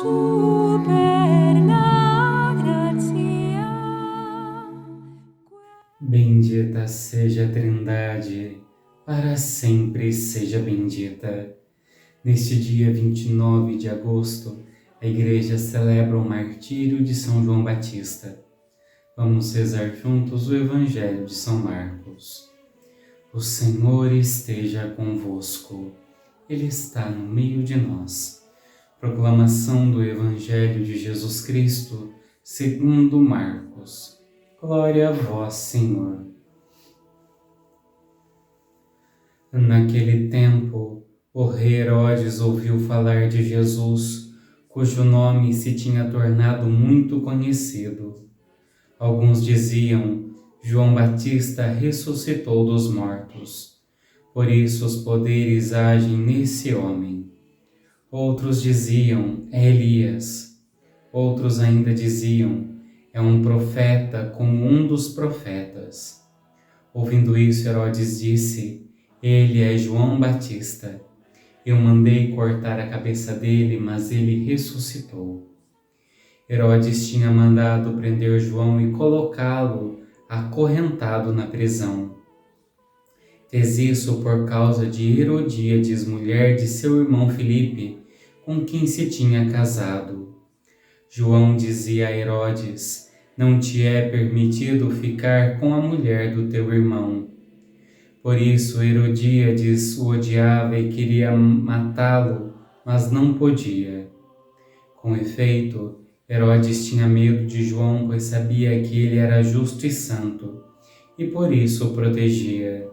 superna gratia. Bendita seja a Trindade, para sempre seja bendita. Neste dia 29 de agosto, a Igreja celebra o martírio de São João Batista. Vamos rezar juntos o Evangelho de São Marcos. O Senhor esteja convosco. Ele está no meio de nós. Proclamação do Evangelho de Jesus Cristo, segundo Marcos. Glória a vós, Senhor. Naquele tempo, o rei Herodes ouviu falar de Jesus, cujo nome se tinha tornado muito conhecido. Alguns diziam: João Batista ressuscitou dos mortos. Por isso os poderes agem nesse homem. Outros diziam: é Elias. Outros ainda diziam: é um profeta como um dos profetas. Ouvindo isso, Herodes disse: ele é João Batista. Eu mandei cortar a cabeça dele, mas ele ressuscitou. Herodes tinha mandado prender João e colocá-lo acorrentado na prisão. Fez isso por causa de Herodíades, mulher de seu irmão Filipe, com quem se tinha casado. João dizia a Herodes: não te é permitido ficar com a mulher do teu irmão. Por isso Herodíades o odiava e queria matá-lo, mas não podia. Com efeito, Herodes tinha medo de João, pois sabia que ele era justo e santo, e por isso o protegia.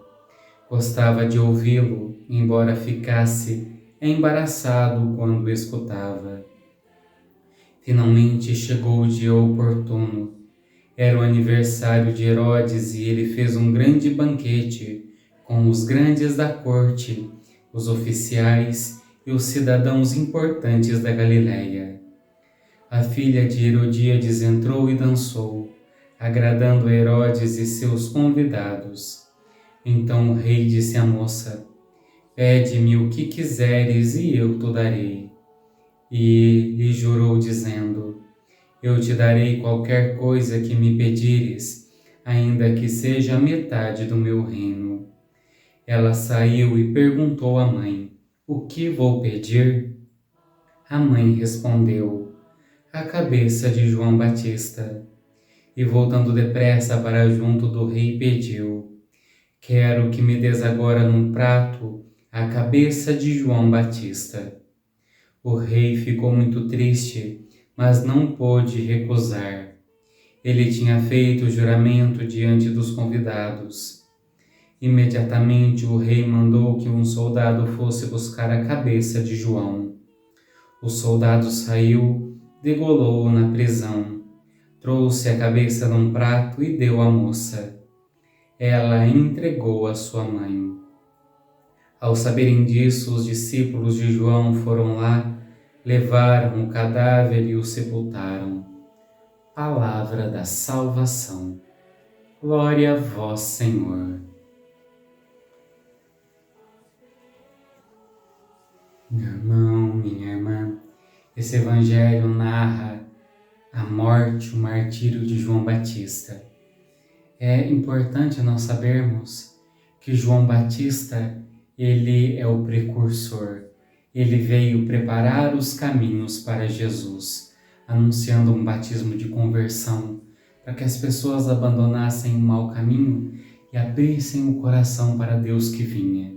Gostava de ouvi-lo, embora ficasse embaraçado quando o escutava. Finalmente chegou o dia oportuno. Era o aniversário de Herodes e ele fez um grande banquete com os grandes da corte, os oficiais e os cidadãos importantes da Galiléia. A filha de Herodíades entrou e dançou, agradando a Herodes e seus convidados. Então o rei disse à moça: pede-me o que quiseres e eu te darei. E lhe jurou dizendo: eu te darei qualquer coisa que me pedires, ainda que seja a metade do meu reino. Ela saiu e perguntou à mãe: o que vou pedir? A mãe respondeu: a cabeça de João Batista. E voltando depressa para junto do rei pediu: quero que me des agora num prato a cabeça de João Batista. O rei ficou muito triste, mas não pôde recusar. Ele tinha feito o juramento diante dos convidados. Imediatamente o rei mandou que um soldado fosse buscar a cabeça de João. O soldado saiu, degolou-o na prisão, trouxe a cabeça num prato e deu à moça. Ela a entregou à sua mãe. Ao saberem disso, os discípulos de João foram lá, levaram o cadáver e o sepultaram. Palavra da salvação. Glória a vós, Senhor. Meu irmão, minha irmã, esse evangelho narra a morte, o martírio de João Batista. É importante nós sabermos que João Batista, ele é o precursor. Ele veio preparar os caminhos para Jesus, anunciando um batismo de conversão, para que as pessoas abandonassem o mau caminho e abrissem o coração para Deus que vinha.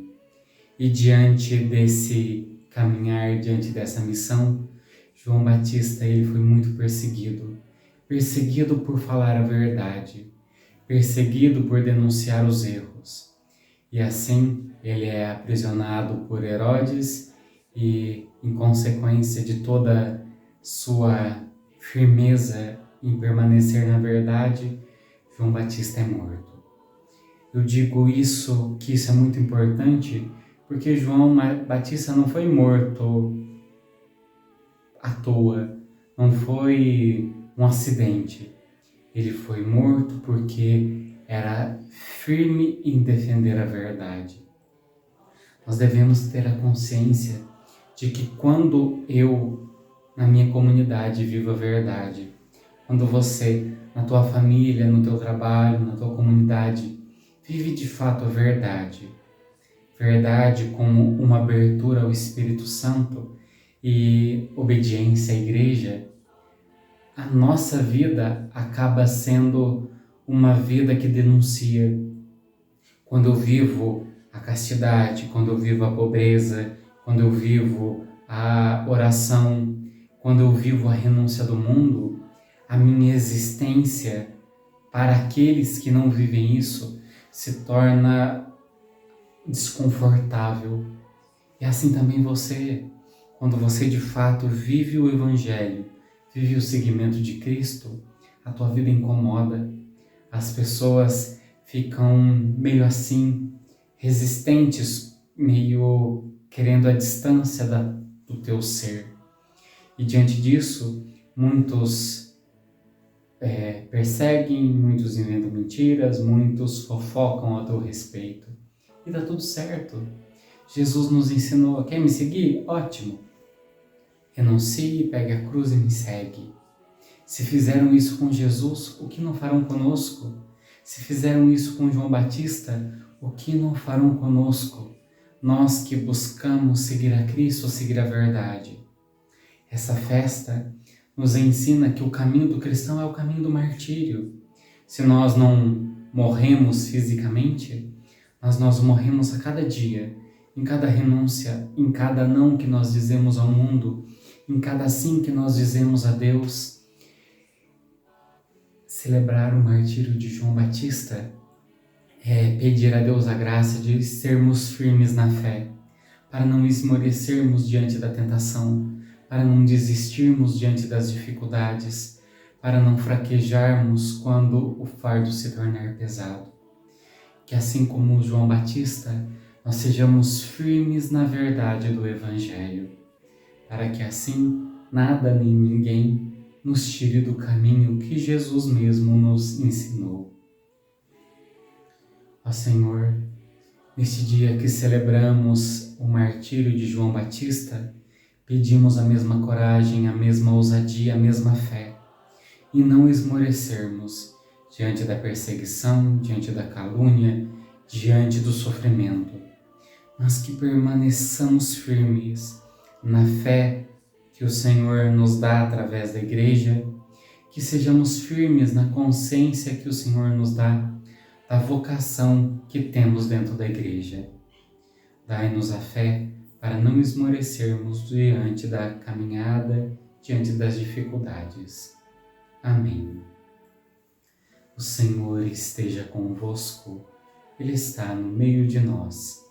E diante desse caminhar, diante dessa missão, João Batista ele foi muito perseguido por falar a verdade, perseguido por denunciar os erros. E assim ele é aprisionado por Herodes e, em consequência de toda sua firmeza em permanecer na verdade, João Batista é morto. Eu digo isso, que isso é muito importante, porque João Batista não foi morto à toa, não foi um acidente. Ele foi morto porque era firme em defender a verdade. Nós devemos ter a consciência de que quando eu na minha comunidade, viva a verdade. Quando você, na tua família, no teu trabalho, na tua comunidade, vive de fato a verdade. Verdade como uma abertura ao Espírito Santo e obediência à igreja, a nossa vida acaba sendo uma vida que denuncia. Quando eu vivo a castidade, quando eu vivo a pobreza, quando eu vivo a oração, quando eu vivo a renúncia do mundo, a minha existência para aqueles que não vivem isso se torna desconfortável. E assim também você, quando você de fato vive o Evangelho, vive o seguimento de Cristo, a tua vida incomoda. As pessoas ficam meio assim, resistentes, meio querendo a distância do teu ser. E diante disso, muitos perseguem, muitos inventam mentiras, muitos fofocam a teu respeito. E dá tudo certo. Jesus nos ensinou, quer me seguir? Ótimo. Renuncie, pegue a cruz e me segue. Se fizeram isso com Jesus, o que não farão conosco? Se fizeram isso com João Batista, o que não farão conosco? Nós que buscamos seguir a Cristo, seguir a verdade. Essa festa nos ensina que o caminho do cristão é o caminho do martírio. Se nós não morremos fisicamente, mas nós morremos a cada dia, em cada renúncia, em cada não que nós dizemos ao mundo, em cada sim que nós dizemos a Deus. Celebrar o martírio de João Batista é pedir a Deus a graça de sermos firmes na fé, para não esmorecermos diante da tentação, para não desistirmos diante das dificuldades, para não fraquejarmos quando o fardo se tornar pesado. Que assim como João Batista, nós sejamos firmes na verdade do Evangelho, para que assim nada nem ninguém nos tire do caminho que Jesus mesmo nos ensinou. Ó Senhor, neste dia que celebramos o martírio de João Batista, pedimos a mesma coragem, a mesma ousadia, a mesma fé, e não esmorecermos diante da perseguição, diante da calúnia, diante do sofrimento, mas que permaneçamos firmes na fé que o Senhor nos dá através da igreja, que sejamos firmes na consciência que o Senhor nos dá da vocação que temos dentro da igreja. Dai-nos a fé para não esmorecermos diante da caminhada, diante das dificuldades. Amém. O Senhor esteja convosco, Ele está no meio de nós.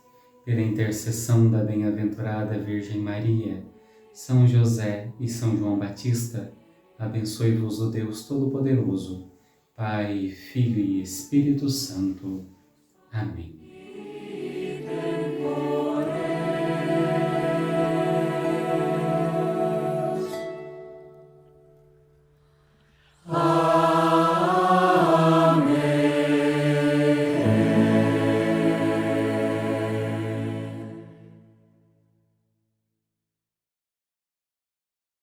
Pela intercessão da bem-aventurada Virgem Maria, São José e São João Batista, abençoe-vos o Deus Todo-Poderoso, Pai, Filho e Espírito Santo. Amém.